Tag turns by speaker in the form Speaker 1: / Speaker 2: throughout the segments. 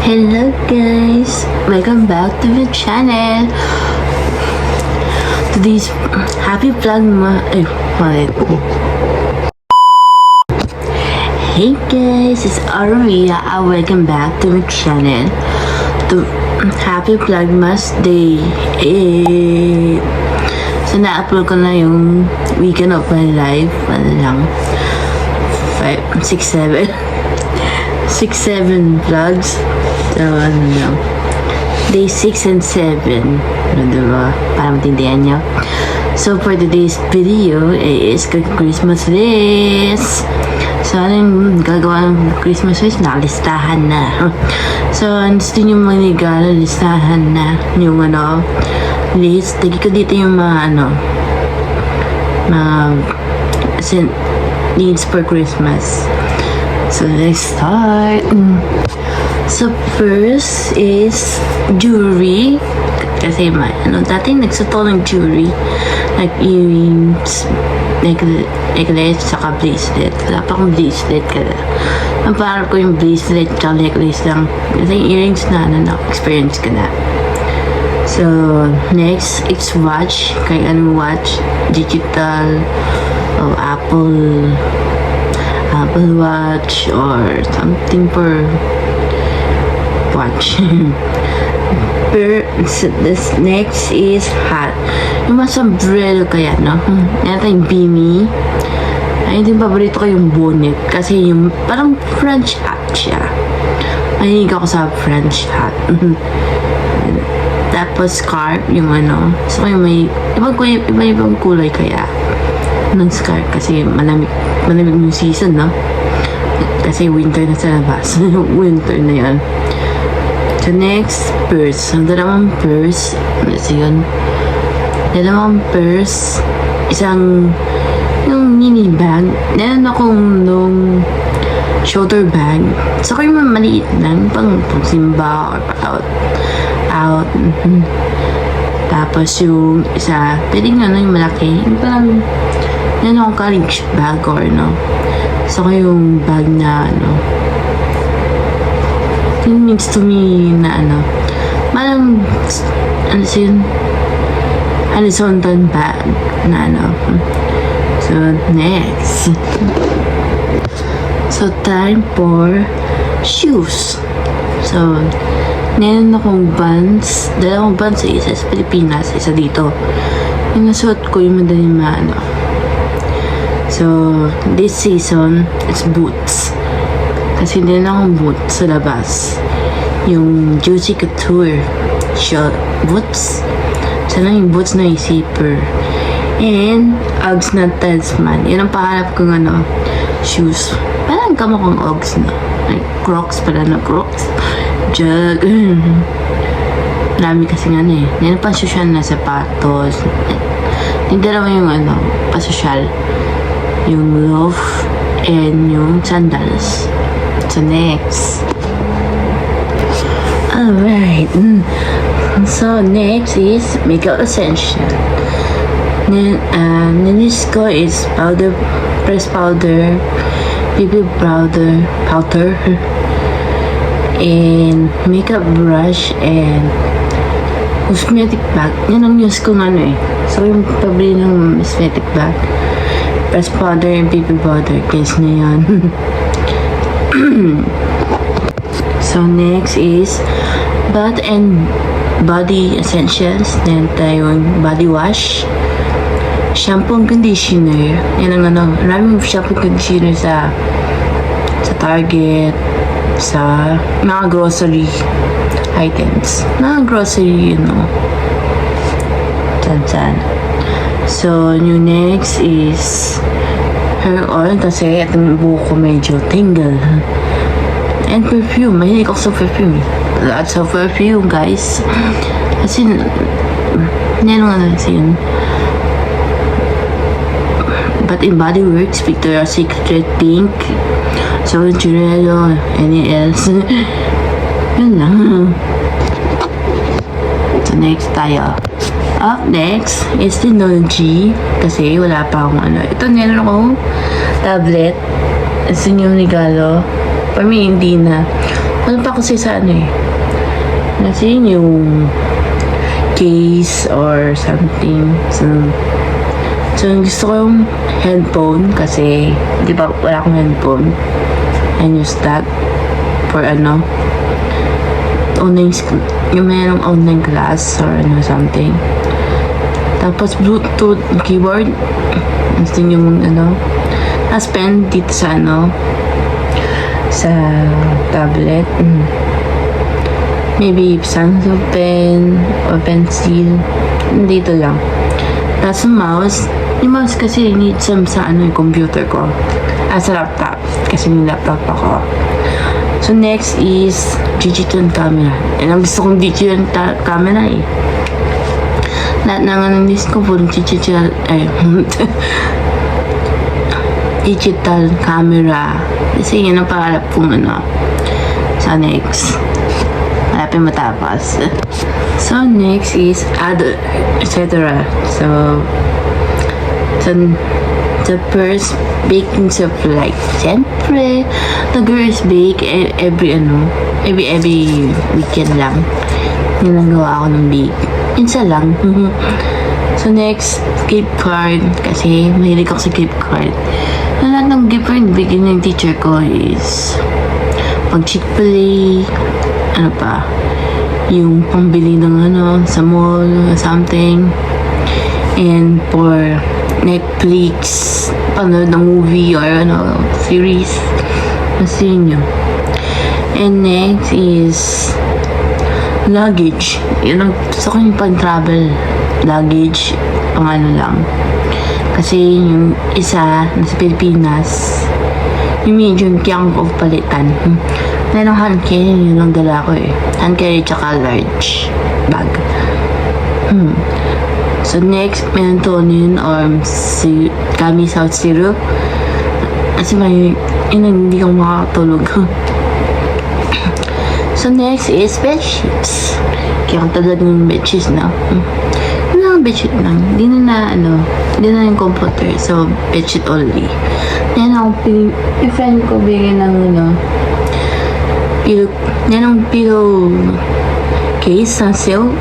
Speaker 1: Hello guys! Welcome back to the channel! Today's happy vlog Hey guys! It's Aurelia. Welcome back to my channel. To happy vlogmas day 8. So na-upload ko na yung weekend of my life. Ano lang 5, 6, 7 vlogs. So, ano lang. Day 6 and 7. Ano, diba? Para matindihan nyo. So, for today's video is Christmas list. So, ano yung gagawa ng Christmas list? Nakalistahan na. So, gusto nyo manigala, listahan na yung ano, list. Lagi ko dito yung mga ano, needs for Christmas. So, let's start. So, first is jewelry. Kasi, dati nagsuto ng jewelry. Like earrings, necklace, saka bracelet. Wala pa akong bracelet kasi. Ang parang ko yung bracelet, saka necklace lang. Kasi yung earrings na, experience ko na. So, next, it's watch. Kaya anong watch? Digital, o Apple Watch, or something for watch. This next is hat. Yung mga sombrero kaya, no? Yan yung beanie. Ayun din paborito ko yung bonnet. Kasi yung parang French hat siya. Mahilig ako sa French hat. Tapos scarf, yung ano. So yung may ibang kulay kaya ng scarf. Kasi malamig yung season, no? Kasi winter na sa labas. Winter na yan. So next, purse. Ang dalawang purse. Ano yun? Dalawang purse. Isang yung mini bag. Meron akong nung shoulder bag. So yung maliit lang. Pang simba or out. Tapos yung isa, pwede nga yung malaki. Yung parang yan akong college bag or no. So yung bag na ano, it means to me na ano, parang ano yun, horizontal bag na ano. So next, so time for shoes. So ngayon akong Vans, dalawang Vans, isa sa Pilipinas, isa dito. Yung nasuot ko yung madaling maano. So this season it's boots. Kasi hindi na akong boots sa labas. Yung Juicy Couture short boots. Sana yung boots na yung zipper. And Uggs na Tasman. Yan ang paharap kong ano, shoes. Parang kamukhang Uggs na. Like Crocs pala na Crocs. Jug. Marami kasi nga eh. Yan ang pang-social na sapatos. Yung dalawa yung ano, pa-social. Yung loaf and yung sandals. So next. Alright. So next is makeup essential. Next ko is powder, pressed powder, BB powder, and makeup brush, and cosmetic bag. Yan ang use ko ano eh. So yung pabili ng cosmetic bag, pressed powder and BB powder, guys na yan. So next is bath and body essentials. Then tayong body wash, shampoo and conditioner. Yan ang ano, maraming shampoo and conditioner sa Target, sa mga grocery items. Mga grocery, you know. San. So yung next is hair oil kasi itong buhok ko medyo tingle. And perfume. Mahilig ako sa perfume. Lots of perfume, guys. Kasi, neno nga na kasi yun. But in Body Works, Victoria's Secret Pink, So, Churrero, any else? Yun lang. So, next tayo. Up next is Synology. Kasi wala pa akong ano. Ito, meron akong tablet. Ito yung regalo. For me, hindi na. Wala pa ako kasi sa ano eh. Kasi yung case or something. So gusto ko yung headphone kasi di ba wala akong headphone. And use that for ano online yung mayroong online class or ano something. Tapos Bluetooth keyboard. Gusto yung ano. Tapos pen dito sa ano sa tablet. Maybe Samsung pen or pencil. Dito lang. Tapos yung mouse kasi need some sa ano yung computer ko. Sa laptop. Kasi yung laptop ako. So next is digital camera. And ang gusto kong digital camera eh. Lahat ng anong list ko po digital digital camera. Kasi yun ang pangarap kong ano sa next. Malapit matapos. So next is other etc. So the first baking supply. Siyempre, nag-girls bake every weekend lang. Ginagawa ako ng bake. Insa lang. So next, gift card. Kasi mahilig ako sa gift card. Lahat ng gift card bigyan ng teacher ko is pag Chick-fil-A, ano pa, yung pambili ng ano, sa mall, something. And for Netflix, panood ng movie or ano, series. Kasi yun. And next is luggage. Yun ang gusto ko yung pan-travel luggage. Pang ano lang. Kasi yung isa nasa Pilipinas, yung medium kiyang ko palitan. Merong hand carry, yun ang dala ko eh. Hand carry tsaka large bag. So next, melatonin or kami South syrup. Kasi may, yun hindi ko makakatulog. So next is bedsheets. Kaya kung talaga ng bedsheets na. Yun lang bedsheet lang. Hindi na yung comforter. So bedsheet only. Yan ang yung friend ko bigyan ng pillow. Yan ang pillow case sa sale.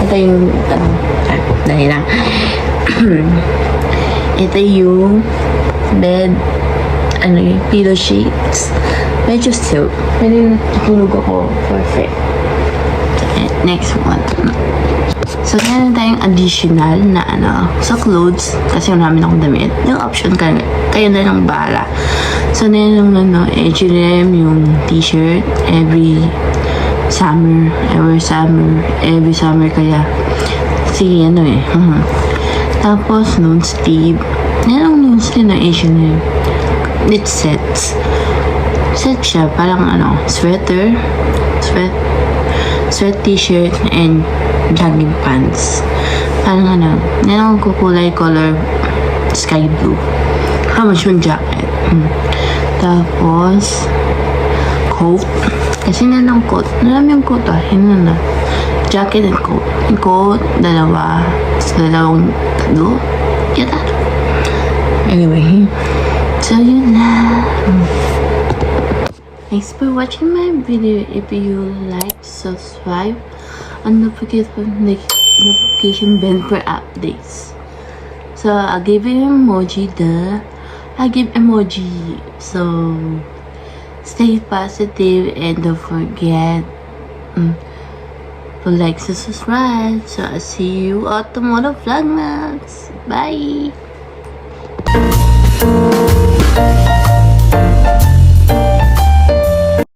Speaker 1: Ito yung dahil lang. Ito yung bed yung pillow sheets. Medyo silk. Pwede natutulog ako perfect. Next one. So, meron tayong additional na sa clothes. Kasi marami na akong damit. Yung option kayo na lang bahala. So, meron yung H&M, yung t-shirt, every summer kaya. Sige, Tapos, noon sleeve. Meron noon sleeve na H&M. Knit sets. Set siya, parang sweater, sweat t-shirt, and jogging pants. Parang yan kukulay color sky blue. How much yung jacket? Tapos, coat. Kasi nanang coat. Alam yung coat yun na. Jacket and coat. Yung coat, dalawang tatlo. Yata. Anyway. So, yun na. Thanks for watching my video. If you like, subscribe, and don't forget to notification bell for updates. So I'll give you emoji. I give emoji. So stay positive and don't forget to like and subscribe. So I'll see you at tomorrow vlogmas. Bye.